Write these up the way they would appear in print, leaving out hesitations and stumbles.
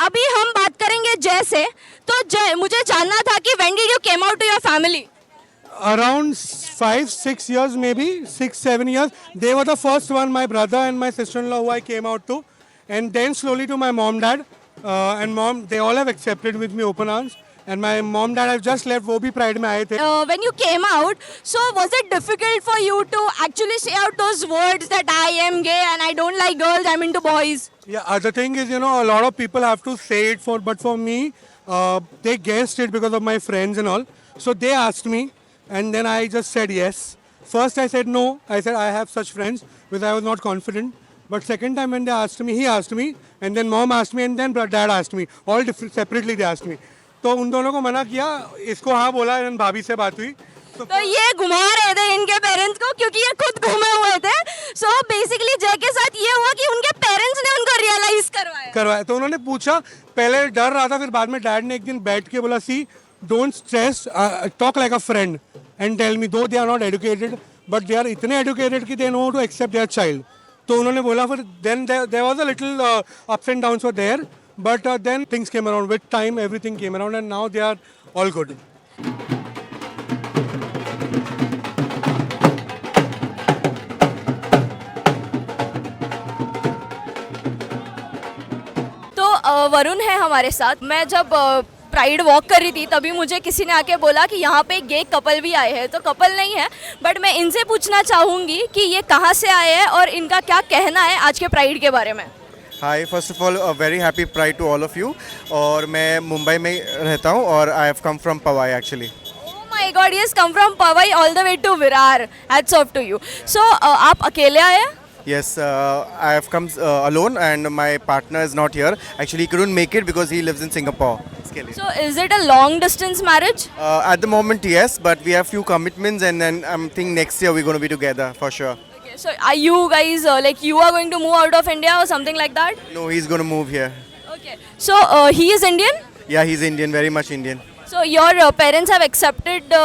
अभी हम बात करेंगे जय से। तो जय, मुझे जानना था कि when did you came out to your family? Around 5-6 years, maybe 6-7 years. They were the first one, my brother and my sister-in-law, who I came out to, and then slowly to my mom, dad, and mom. They all have accepted with me open arms. And my mom, dad have just left. वो भी pride में आए थे. When you came out, so was it difficult for you to actually say out those words that I am gay and I don't like girls, I'm into boys? Yeah. Other thing is, a lot of people have to say it but for me, they guessed it because of my friends and all. So they asked me, and then I just said yes. First I said no. I said I have such friends, because I was not confident. But second time when they asked me, he asked me, and then mom asked me, and then dad asked me. All separately they asked me. तो उन दोनों को मना किया, इसको हाँ बोला, and भाभी से बात हुई. तो ये घुमा रहे थे इनके पेरेंट्स को, क्योंकि ये खुद घूमे हुए थे. सो बेसिकली जय के साथ ये हुआ कि उनके पेरेंट्स ने उनको रियलाइज करवाया. तो उन्होंने पूछा, पहले डर रहा था, फिर बाद में डैड ने एक दिन बैठ के बोला, see don't stress, talk like a friend and tell me, though they are not educated but they are इतने एजुकेटेड कि they know to accept their child. तो उन्होंने बोला, फिर then there was a little ups and downs were there, but then things came around with time, everything came around and now they are all good. Varun है हमारे साथ. मैं जब pride walk कर रही थी तभी मुझे किसी ने आके बोला कि यहाँ पे गे कपल भी आए हैं. तो कपल नहीं है, बट मैं इनसे पूछना चाहूँगी कि ये कहाँ से आए हैं और इनका क्या कहना है आज के प्राइड के बारे में. Hi, first of all very happy pride to all of you. और मैं मुंबई में रहता हूँ और I have come from Powai actually. Oh my god, yes, come from Powai all the way to Virar. Hats off to you. So आप अकेले आए हैं? Yes, I have come alone and my partner is not here. Actually, he couldn't make it because he lives in Singapore. So, is it a long distance marriage? At the moment, yes, but we have few commitments and then I think next year we're going to be together for sure. Okay, so are you guys like you are going to move out of India or something like that? No, he's going to move here. Okay, so he is Indian? Yeah, he's Indian, very much Indian. So, your parents have accepted.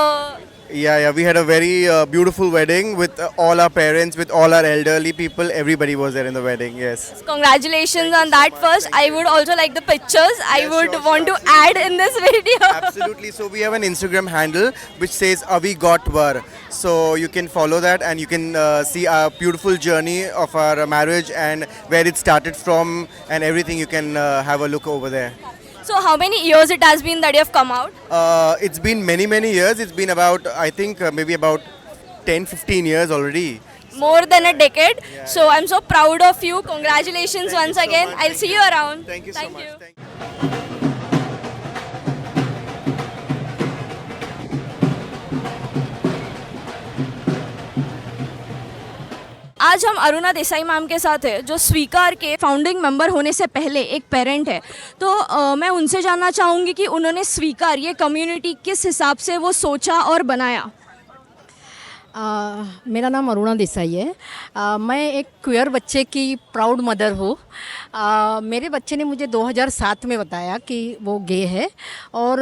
Yeah, we had a very beautiful wedding with all our parents, with all our elderly people. Everybody was there in the wedding, yes. Congratulations on that first. I would also like the pictures. I Yes, would sure, want sure, to add in this video. Absolutely. So we have an Instagram handle which says Avi Got Var. So you can follow that and you can see our beautiful journey of our marriage and where it started from and everything. You can have a look over there. So how many years it has been that you have come out? It's been many years. It's been about, I think, maybe about 10-15 years already. More than a decade. Yeah. So I'm so proud of you. Congratulations Thank once you so again. much. I'll Thank see you you so much. around. Thank you so much. you. Thank you. आज हम Aruna Desai ma'am के साथ है, जो स्वीकार के founding member होने से पहले एक पेरेंट है. तो मैं उनसे जानना चाहूँगी कि उन्होंने स्वीकार ये कम्युनिटी किस हिसाब से वो सोचा और बनाया. मेरा नाम अरुणा देसाई है. मैं एक क्वेयर बच्चे की प्राउड मदर हूँ. मेरे बच्चे ने मुझे 2007 में बताया कि वो गे है और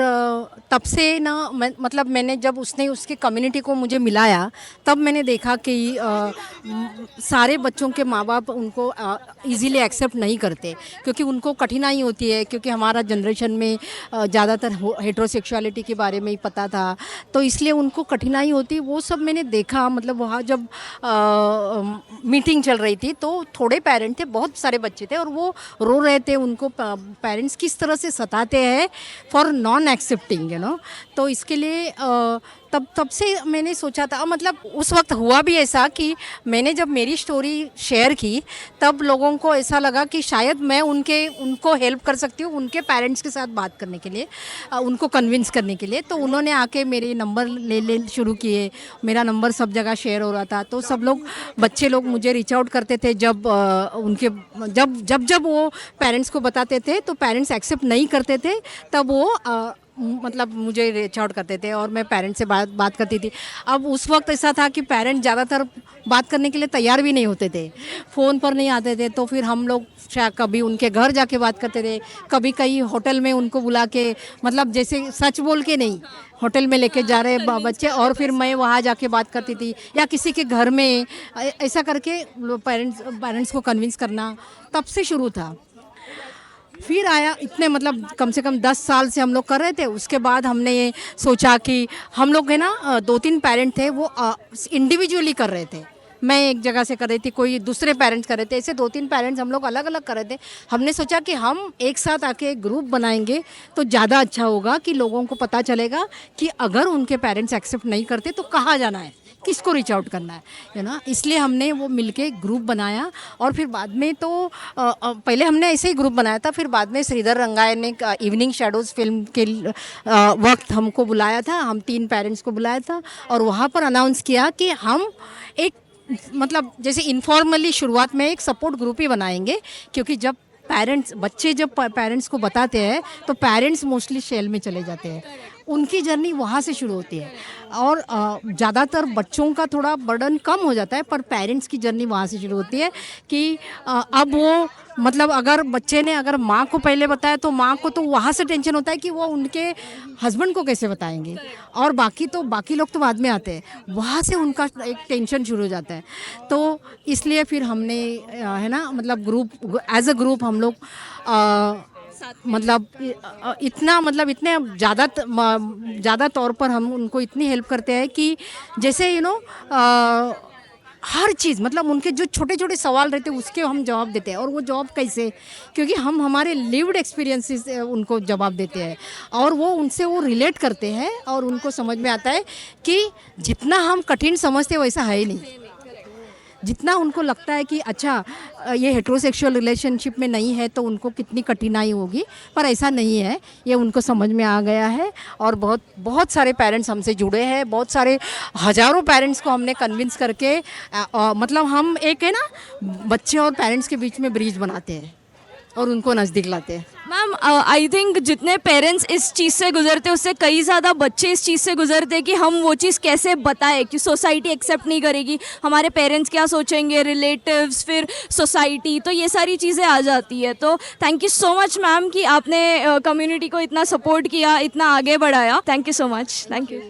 तब से ना मतलब मैंने जब उसने उसकी कम्युनिटी को मुझे मिलाया तब मैंने देखा कि सारे बच्चों के माँ बाप उनको इजीली एक्सेप्ट नहीं करते, क्योंकि उनको कठिनाई होती है, क्योंकि हमारा जनरेशन में ज़्यादातर हेट्रोसेक्सुअलिटी के बारे में ही पता था, तो इसलिए उनको कठिनाई होती. वो सब मैंने देखा. मतलब वहाँ जब मीटिंग चल रही थी तो थोड़े पेरेंट थे, बहुत सारे बच्चे थे और वो रो रहे थे. उनको पेरेंट्स किस तरह से सताते हैं फॉर नॉन एक्सेप्टिंग, तो इसके लिए तब से मैंने सोचा था. मतलब उस वक्त हुआ भी ऐसा कि मैंने जब मेरी स्टोरी शेयर की तब लोगों को ऐसा लगा कि शायद मैं उनको हेल्प कर सकती हूँ उनके पेरेंट्स के साथ बात करने के लिए, उनको कन्विंस करने के लिए. तो उन्होंने आके मेरे नंबर ले शुरू किए. मेरा नंबर सब जगह शेयर हो रहा था, तो सब लोग बच्चे लोग मुझे रीच आउट करते थे. जब वो पेरेंट्स को बताते थे तो पेरेंट्स एक्सेप्ट नहीं करते थे, तब वो मतलब मुझे रीच आउट करते थे और मैं पेरेंट्स से बात करती थी. अब उस वक्त ऐसा था कि पेरेंट्स ज़्यादातर बात करने के लिए तैयार भी नहीं होते थे, फ़ोन पर नहीं आते थे. तो फिर हम लोग कभी उनके घर जाके बात करते थे, कभी कहीं होटल में उनको बुला के, मतलब जैसे सच बोल के नहीं, होटल में लेके जा रहे बच्चे, और फिर मैं वहाँ जाके बात करती थी या किसी के घर में, ऐसा करके पेरेंट्स को कन्विंस करना तब से शुरू था. फिर आया इतने मतलब कम से कम 10 साल से हम लोग कर रहे थे। उसके बाद हमने ये सोचा कि हम लोग है ना 2-3 पेरेंट थे वो इंडिविजुअली कर रहे थे। मैं एक जगह से कर रही थी, कोई दूसरे पेरेंट्स कर रहे थे, ऐसे 2-3 पेरेंट्स हम लोग अलग अलग कर रहे थे। हमने सोचा कि हम एक साथ आके एक ग्रुप बनाएंगे तो ज़्यादा अच्छा होगा कि लोगों को पता चलेगा कि अगर उनके पेरेंट्स एक्सेप्ट नहीं करते तो कहाँ जाना है, किसको रीच आउट करना है ना। इसलिए हमने वो मिलके ग्रुप बनाया। और फिर बाद में तो पहले हमने ऐसे ही ग्रुप बनाया था, फिर बाद में श्रीधर रंगाय ने इवनिंग शेडोज़ फिल्म के वक्त हमको बुलाया था, हम 3 पेरेंट्स को बुलाया था और वहाँ पर अनाउंस किया कि हम एक मतलब जैसे इनफॉर्मली शुरुआत में एक सपोर्ट ग्रुप ही बनाएंगे, क्योंकि जब बच्चे जब पेरेंट्स को बताते हैं तो पेरेंट्स मोस्टली शेल में चले जाते हैं, उनकी जर्नी वहाँ से शुरू होती है। और ज़्यादातर बच्चों का थोड़ा बर्डन कम हो जाता है, पर पेरेंट्स की जर्नी वहाँ से शुरू होती है कि अब वो मतलब अगर बच्चे ने अगर माँ को पहले बताया तो माँ को तो वहाँ से टेंशन होता है कि वो उनके हस्बैंड को कैसे बताएंगे, और बाकी लोग तो बाद में आते हैं, वहाँ से उनका एक टेंशन शुरू हो जाता है। तो इसलिए फिर हमने है ना मतलब ग्रुप एज अ ग्रुप हम लोग मतलब इतने ज़्यादा तौर पर हम उनको इतनी हेल्प करते हैं कि जैसे हर चीज़ मतलब उनके जो छोटे छोटे सवाल रहते हैं उसके हम जवाब देते हैं। और वो जवाब कैसे, क्योंकि हम हमारे लिव्ड एक्सपीरियंसेस उनको जवाब देते हैं और वो उनसे वो रिलेट करते हैं और उनको समझ में आता है कि जितना हम कठिन समझते हैं वैसा है ही नहीं। जितना उनको लगता है कि अच्छा ये हेट्रोसेक्सुअल रिलेशनशिप में नहीं है तो उनको कितनी कठिनाई होगी, पर ऐसा नहीं है, ये उनको समझ में आ गया है। और बहुत सारे पेरेंट्स हमसे जुड़े हैं, बहुत सारे हज़ारों पेरेंट्स को हमने कन्विंस करके मतलब हम एक है ना बच्चे और पेरेंट्स के बीच में ब्रिज बनाते हैं और उनको नज़दीक लाते हैं। मैम आई थिंक जितने पेरेंट्स इस चीज़ से गुजरते उससे कई ज़्यादा बच्चे इस चीज़ से गुजरते कि हम वो चीज़ कैसे बताएं कि सोसाइटी एक्सेप्ट नहीं करेगी, हमारे पेरेंट्स क्या सोचेंगे, रिलेटिव्स, फिर सोसाइटी, तो ये सारी चीज़ें आ जाती है। तो thank you so much ma'am कि आपने कम्युनिटी को इतना सपोर्ट किया, इतना आगे बढ़ाया। Thank you so much. Thank you.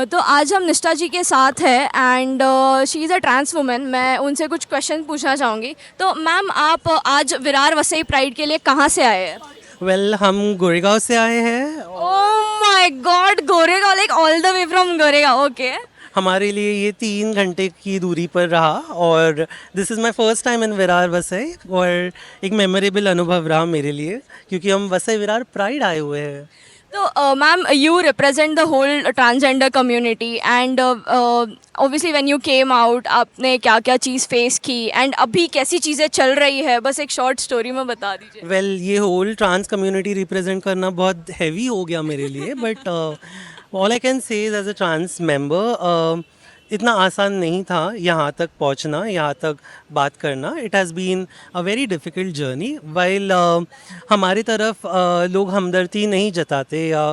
तो आज हम निष्ठा जी के साथ हैं and she is a trans women. मैं उनसे कुछ क्वेश्चन पूछना चाहूँगी। तो मैम आप आज विरार वसई प्राइड के लिए कहाँ से आए हैं? वेल हम गोरेगांव से आए हैं। ओह my God, Goregaon, like all the way from Goregaon. Okay, हमारे लिए ये 3 घंटे की दूरी पर रहा और this is my first time in Virar Vasai और एक मेमोरेबल अनुभव रहा मेरे लिए, क्योंकि हम वसई विरार प्राइड आए हुए हैं। तो ma'am you represent the whole transgender community and obviously when you came out आपने क्या क्या चीज़ फेस की एंड अभी कैसी चीज़ें चल रही है, बस एक शॉर्ट स्टोरी में बता दीजिए। वेल ये होल ट्रांस कम्युनिटी रिप्रेजेंट करना बहुत हैवी हो गया मेरे लिए, but all I can say as a trans member इतना आसान नहीं था यहाँ तक पहुँचना, यहाँ तक बात करना। It has been a very difficult journey. While हमारी तरफ लोग हमदर्दी नहीं जताते या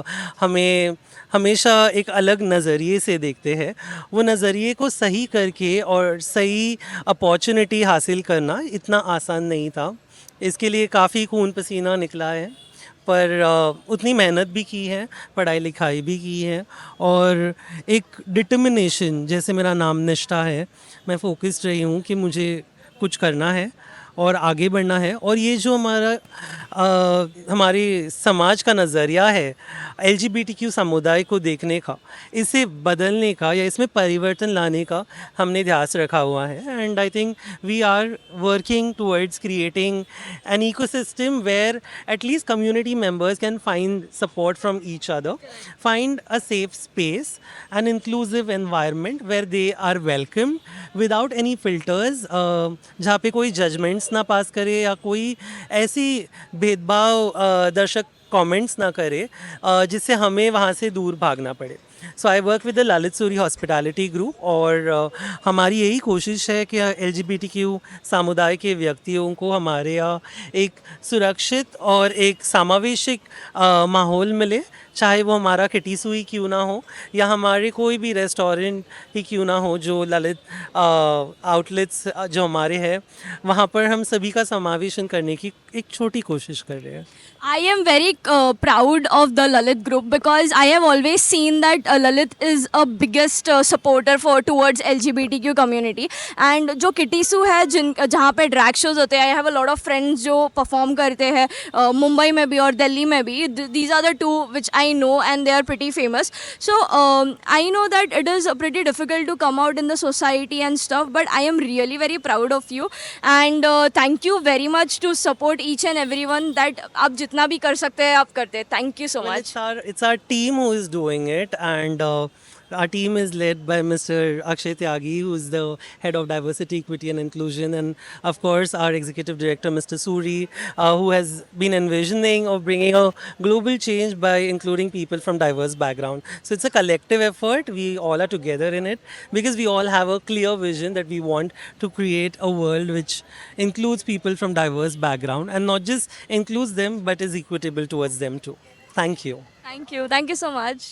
हमें हमेशा एक अलग नज़रिए से देखते हैं, वो नज़रिए को सही करके और सही अपॉर्चुनिटी हासिल करना इतना आसान नहीं था। इसके लिए काफ़ी खून पसीना निकला है, पर उतनी मेहनत भी की है, पढ़ाई लिखाई भी की है और एक डिटर्मिनेशन, जैसे मेरा नाम निष्ठा है, मैं फोकस्ड रही हूँ कि मुझे कुछ करना है और आगे बढ़ना है। और ये जो हमारे समाज का नज़रिया है LGBTQ समुदाय को देखने का, इसे बदलने का या इसमें परिवर्तन लाने का हमने ध्यास रखा हुआ है। And I think we are working towards creating an ecosystem where at least community members can find support from each other, find a safe space an inclusive environment where they are welcome without any filters, जहाँ पे कोई judgements ना पास करे या कोई ऐसी भेदभाव दर्शक कमेंट्स ना करे जिससे हमें वहाँ से दूर भागना पड़े। So I work with the Lalit Suri hospitality group और हमारी यही कोशिश है कि LGBTQ समुदाय के व्यक्तियों को हमारे यहाँ एक सुरक्षित और एक समावेशिक माहौल मिले, चाहे वो हमारा किटी सुई क्यों ना हो या हमारे कोई भी रेस्टोरेंट ही क्यों ना हो, जो ललित आउटलेट्स जो हमारे हैं वहाँ पर हम सभी का समावेशन करने की एक छोटी कोशिश कर रहे हैं। I am very proud of the Lalit group because I have always seen that Lalit is a biggest supporter for towards LGBTQ community. And जो किटीसू है जहाँ पे ड्रैग शोज होते हैं, I have a lot of friends जो perform करते हैं मुंबई में भी और दिल्ली में भी. These are the two which I know and they are pretty famous. So I know that it is pretty difficult to come out in the society and stuff, but I am really very proud of you and thank you very much to support each and everyone that आप जितना भी कर सकते हैं आप करते हैं. Thank you so Well, much. it's our team who is doing it, and our team is led by Mr. Akshay Tyagi, who is the head of diversity, equity, and inclusion, and of course our executive director, Mr. Suri, who has been envisioning of bringing a global change by including people from diverse background. So it's a collective effort. We all are together in it because we all have a clear vision that we want to create a world which includes people from diverse background and not just includes them but is equitable towards them too. Thank you. Thank you. Thank you so much.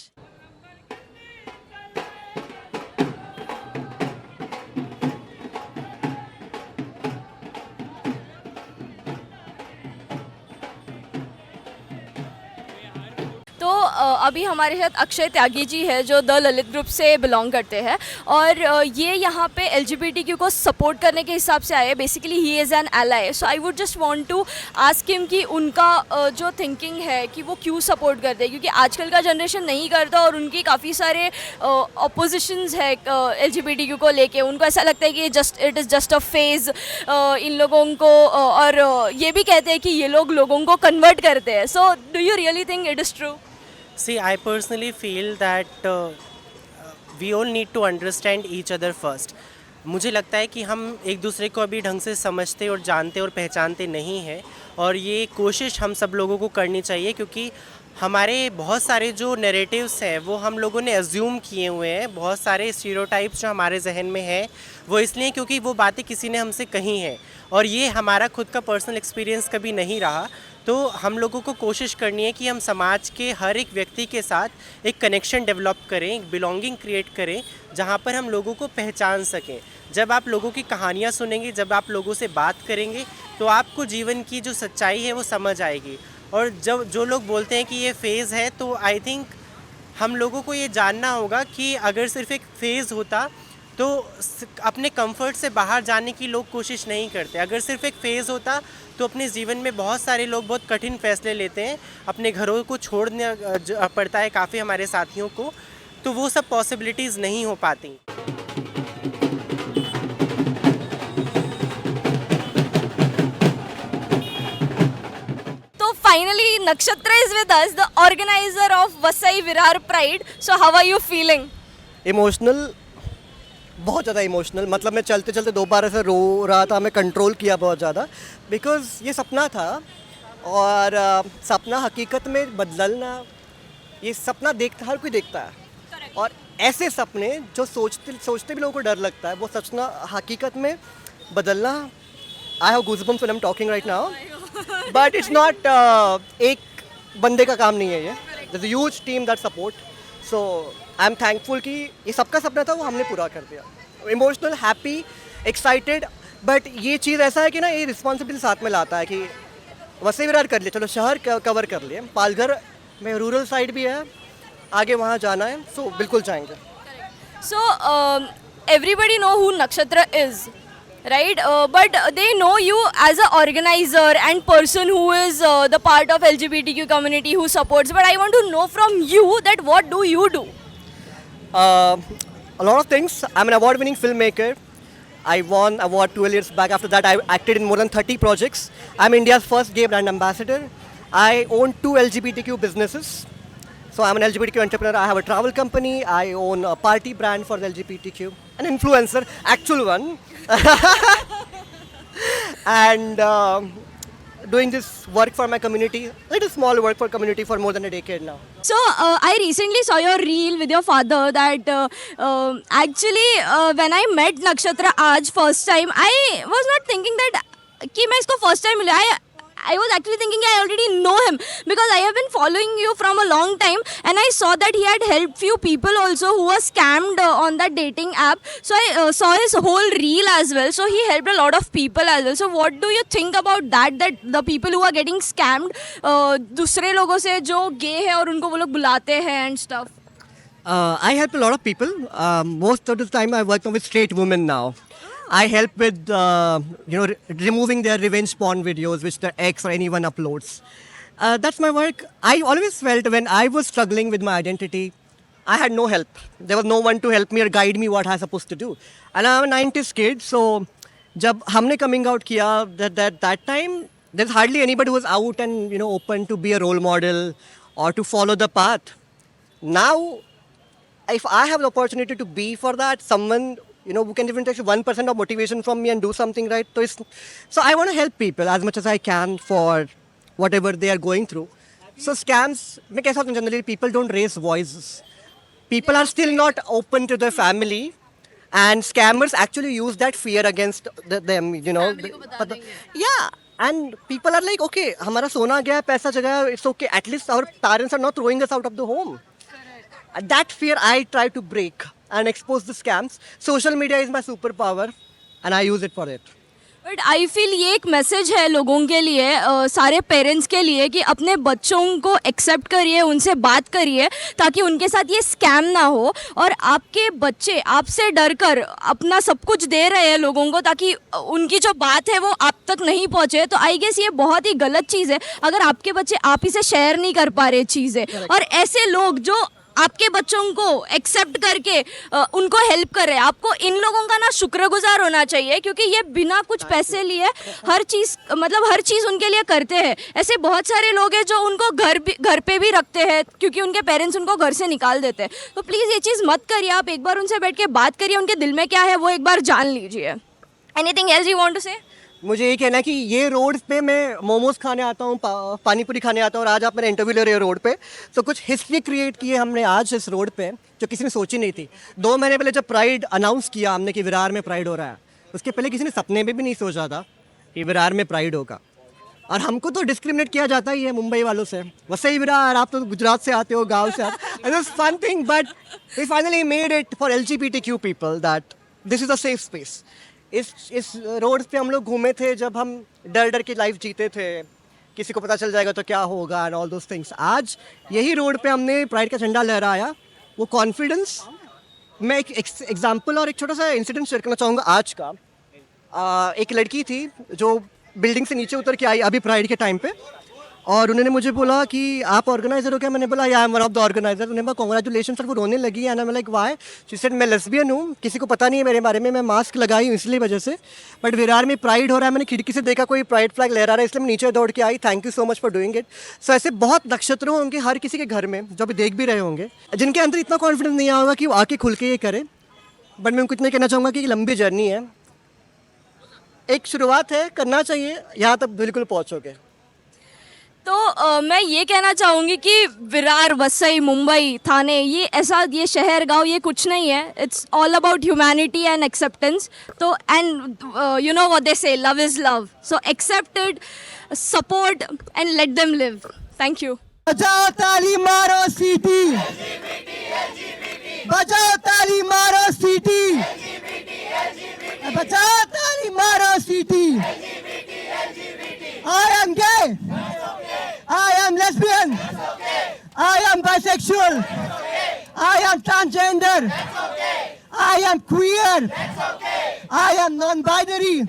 तो अभी हमारे साथ अक्षय त्यागी जी है जो the Lalit group से belong करते हैं और ये यहाँ पे LGBTQ को सपोर्ट करने के हिसाब से आए. Basically he is an ally. So I would just want to ask him कि उनका जो थिंकिंग है कि वो क्यों सपोर्ट करते हैं, क्योंकि आजकल का जनरेशन नहीं करता और उनकी काफ़ी सारे अपोजिशंस है LGBTQ को लेके. उनको ऐसा लगता है कि it is just a phase इन लोगों को, और ये भी कहते हैं कि ये लोगों को कन्वर्ट करते हैं. So do you really think it is true? See, I personally feel that we all need to understand each other first. मुझे लगता है कि हम एक दूसरे को अभी ढंग से समझते और जानते और पहचानते नहीं हैं, और ये कोशिश हम सब लोगों को करनी चाहिए, क्योंकि हमारे बहुत सारे जो नैरेटिव्स हैं वो हम लोगों ने अज्यूम किए हुए हैं. बहुत सारे स्टीरियोटाइप्स जो हमारे जहन में हैं वो इसलिए क्योंकि वो बातें किसी ने हमसे कही हैं, और ये हमारा खुद का पर्सनल एक्सपीरियंस कभी नहीं रहा. तो हम लोगों को कोशिश करनी है कि हम समाज के हर एक व्यक्ति के साथ एक कनेक्शन डेवलप करें, एक बिलोंगिंग क्रिएट करें, जहाँ पर हम लोगों को पहचान सकें. जब आप लोगों की कहानियाँ सुनेंगे, जब आप लोगों से बात करेंगे, तो आपको जीवन की जो सच्चाई है वो समझ आएगी. और जब जो लोग बोलते हैं कि ये फेज़ है, तो आई थिंक हम लोगों को ये जानना होगा कि अगर सिर्फ एक फेज़ होता तो अपने कंफर्ट से बाहर जाने की लोग कोशिश नहीं करते. अगर सिर्फ एक फेज़ होता तो अपने जीवन में बहुत सारे लोग बहुत कठिन फैसले लेते हैं, अपने घरों को छोड़ना पड़ता है काफ़ी हमारे साथियों को, तो वो सब पॉसिबिलिटीज़ नहीं हो पाती. तो finally Nakshatra is with us, the organiser of Vasai Virar pride. So how are you feeling? Emotional, बहुत ज़्यादा इमोशनल. मतलब मैं चलते चलते 2 बार ऐसे रो रहा था. मैं कंट्रोल किया बहुत ज़्यादा, बिकॉज़ ये सपना था, और सपना हकीकत में बदलना, ये सपना देखता हर कोई देखता है. और ऐसे सपने जो सोचते भी लोगों को डर लगता है, वो सपना हकीकत में बदलना. I have goosebumps when I am talking right now, but it's not एक बंदे का काम नहीं है ये. There is a huge team that support. So I am thankful कि ये सबका सपना था वो हमने पूरा कर दिया. Emotional, happy, excited. बट ये चीज़ ऐसा है कि ना, ये रिस्पॉन्सिबिलिटी साथ में लाता है कि वसई विरार कर लिए, चलो शहर कवर कर लिए, पालघर में रूरल साइड भी है, आगे वहाँ जाना है, सो बिल्कुल जाएंगे. सो एवरीबडी नो हु नक्षत्र is, right? But they know you as an organizer and person who is the part of LGBTQ community who supports. But I want to know from you that what do you do? A lot of things. I'm an award-winning filmmaker. I won award 12 years back. After that, I acted in more than 30 projects. I'm India's first gay brand ambassador. I own 2 LGBTQ businesses. So I'm an LGBTQ entrepreneur. I have a travel company. I own a party brand for the LGBTQ. An influencer, actual one. And doing this work for my community, little small work for community for more than a decade now. So I recently saw your reel with your father that actually when I met Nakshatra आज first time, I was not thinking that कि मैं इसको first time मिला. I was actually thinking I already know him because I have been following you from a long time and I saw that he had helped few people also who were scammed on that dating app. So I saw his whole reel as well. So he helped a lot of people as well. So what do you think about that the people who are getting scammed दूसरे लोगों से जो gay है और उनको वो लोग बुलाते हैं and stuff? I help a lot of people. Most of the time, I work with straight women now. I help with removing their revenge porn videos which their ex or anyone uploads. That's my work. I always felt when I was struggling with my identity, I had no help. There was no one to help me or guide me what I was supposed to do. And I'm a 90s kid, so जब हमने coming out किया, that time, there's hardly anybody who was out and open to be a role model or to follow the path. Now, if I have the opportunity to be for that, someone who can even take 1% of motivation from me and do something right. So I want to help people as much as I can for whatever they are going through. So scams, मैं कैसा होता है generally people don't raise voices. People are still not open to their family, and scammers actually use that fear against them. Yeah, and people are like, okay, हमारा सोना गया, पैसा जगह, it's okay. At least our parents are not throwing us out of the home. That fear I try to break and expose the scams. Social media is my superpower, and I use it for it. But I feel ये एक message है लोगों के लिए, सारे parents के लिए, कि अपने बच्चों को एक्सेप्ट करिए, उनसे बात करिए ताकि उनके साथ ये स्कैम ना हो. और आपके बच्चे आपसे डर कर अपना सब कुछ दे रहे हैं लोगों को ताकि उनकी जो बात है वो आप तक नहीं पहुंचे. तो आई गेस ये बहुत ही गलत चीज़ है अगर आपके बच्चे आप ही से शेयर नहीं कर पा रहे चीज़ें. और ऐसे लोग जो आपके बच्चों को एक्सेप्ट करके उनको हेल्प कर रहे हैं, आपको इन लोगों का ना शुक्रगुजार होना चाहिए, क्योंकि ये बिना कुछ पैसे लिए हर चीज़ उनके लिए करते हैं. ऐसे बहुत सारे लोग हैं जो उनको घर पे भी रखते हैं क्योंकि उनके पेरेंट्स उनको घर से निकाल देते हैं. तो प्लीज़ ये चीज़ मत करिए. आप एक बार उनसे बैठ के बात करिए, उनके दिल में क्या है वो एक बार जान लीजिए. Anything else you want to say? मुझे ये कहना है कि ये रोड पे मैं मोमोज खाने आता हूँ, पानीपुरी खाने आता हूँ, और आज आप मेरा इंटरव्यू ले रहे हो रोड पे. तो कुछ हिस्ट्री क्रिएट की है हमने आज इस रोड पे जो किसी ने सोची नहीं थी. 2 महीने पहले जब प्राइड अनाउंस किया हमने कि विरार में प्राइड हो रहा है, उसके पहले किसी ने सपने में भी नहीं सोचा था कि विरार में प्राइड होगा. और हमको तो डिस्क्रिमिनेट किया जाता ही है मुंबई वालों से. वैसे ही विरार, आप तो गुजरात से आते हो, गाँव से आते हो. Fun thing, but we finally made it for LGBTQ people that this is a safe space. इस रोड पे हम लोग घूमे थे जब हम डर के लाइफ जीते थे, किसी को पता चल जाएगा तो क्या होगा एंड ऑल दोस थिंग्स. आज यही रोड पे हमने प्राइड का झंडा लहराया. वो कॉन्फिडेंस, मैं एक एग्जांपल और एक छोटा सा इंसिडेंट शेयर करना चाहूँगा आज का. एक लड़की थी जो बिल्डिंग से नीचे उतर के आई अभी प्राइड के टाइम पे, और उन्होंने मुझे बोला कि आप ऑर्गेनाइजर हो क्या? मैंने बोला I am one of the organiser. उन्होंने बोला कॉन्ग्रेचुलेशन सर. वो रोने लगी. And I am like why? She said मैं लेस्बियन हूँ, किसी को पता नहीं है मेरे बारे में, मैं मास्क लगाई हूँ इसलिए वजह से, बट विरार में प्राइड हो रहा है, मैंने खिड़की से देखा कोई प्राइड फ्लैग लहरा रहा है, इसलिए मैं नीचे दौड़ के आई. Thank you so much for doing it. So ऐसे बहुत नक्षत्रों होंगे हर किसी के घर में जो अभी देख भी रहे होंगे, जिनके अंदर इतना कॉन्फिडेंस नहीं आएगा कि वो आके खुल के ये करें. बट मैं उनको इतना कहना चाहूँगा कि लंबी जर्नी है, एक शुरुआत है, करना चाहिए, यहाँ तक बिल्कुल पहुँचोगे. तो मैं ये कहना चाहूँगी कि विरार, वसई, मुंबई, थाने, ये शहर गांव ये कुछ नहीं है. It's all about humanity and acceptance. तो and you know what they say, love is love. So accept it, support and let them live. Thank you. बजाओ ताली मारो सीटी, बजाओ ताली मारो सीटी, बजाओ ताली मारो सीटी. I am gay. I am lesbian. I am bisexual. I am transgender. I am queer. I am non-binary.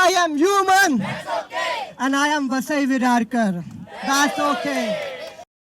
I am human. And I am Vasai Virarkar. That's okay.